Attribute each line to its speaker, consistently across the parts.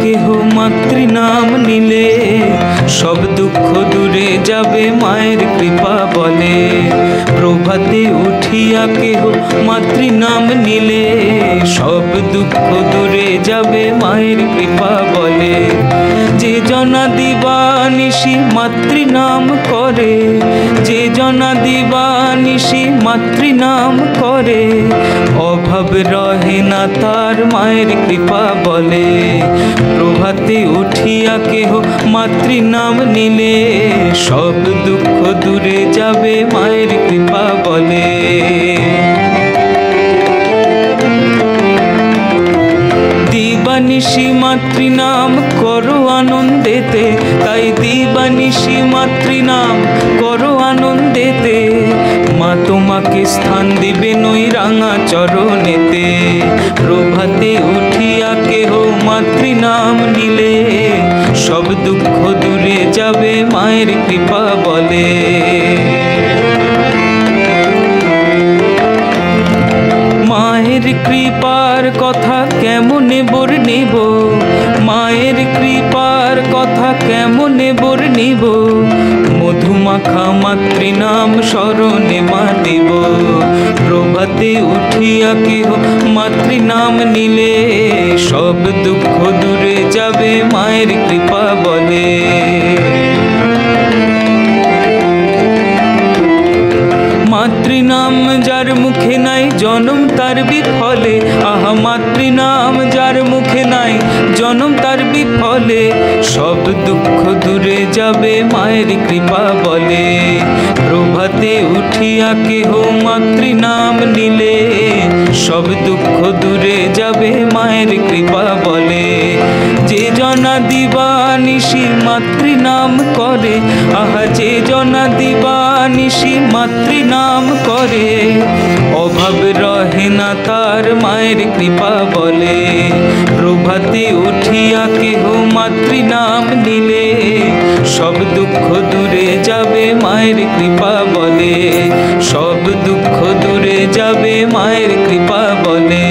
Speaker 1: কেহ মাতৃ নাম নিলে সব দুঃখ দূরে যাবে মায়ের কৃপা বলে। প্রভাতে উঠিয়া কেহ মাতৃ নাম নিলে সব দুঃখ দূরে যাবে মায়ের কৃপা বলে। যে জনা দিবানিশি মাতৃ নাম করে, যে জনা দিবানিশি মাতৃ নাম করে, অভাব রহে না তার মায়ের কৃপা বলে। প্রভাতে উঠিয়া কেহ মাতৃ নাম নিলে সব দুঃখ দূরে যাবে মায়ের কৃপা বলে। দিবানিশি মাতৃ নাম করো আনন্দেতে, তাই দিবানিশি মাতৃ নাম করো আনন্দেতে। মা তোমাকে স্থান দিবেন ওই রাঙা চরণেতে। প্রভাতে উঠিয়া কেহ মাতৃ নাম নিলে সব দুঃখ দূরে যাবে মায়ের কৃপা বলে। মায়ের কৃপার কথা কেমনে বর্ণিব, মায়ের কৃপার কথা কেমনে বর্ণিব। মধুমাখা মাতৃ নাম স্মরণে মাতিব। প্রভাতে উঠিয়া কেহ মাতৃ নাম নিলে সব দুঃখ দূরে যাবে মায়ের কৃপা বলে। মাতৃ নাম যার মুখে নাই জনম তার বিফলে। আহা মাতৃ নাম যার মুখে নাই জনম তার বিফলে। সব দুঃখ দূরে যাবে মায়ের কৃপা বলে। প্রভাতে উঠিয়া কেহ মাতৃ নাম নিলে সব দুঃখ দূরে যাবে মায়ের কৃপা বলে। যে জনা দিবানিশি মাতৃ নাম করে, আহা যে জনা দিবানিশি মাতৃ নাম করে, অভাব রহে না তার মায়ের কৃপা বলে। প্রভাতে উঠিয়া কেহ মাতৃ নাম নিলে সব দুঃখ দূরে যাবে মায়ের কৃপা বলে। সব দুঃখ দূরে যাবে মায়ের কৃপা বলে।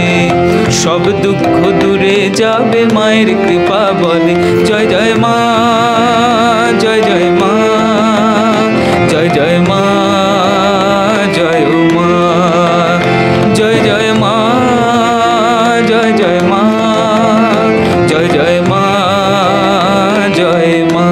Speaker 1: সব দুঃখ দূরে যাবে মায়ের কৃপা বলে। জয় জয় মা, জয় জয় মা, জয় জয় মা, জয় মা, জয় জয় মা, জয় জয় মা, জয় জয় মা, জয় মা।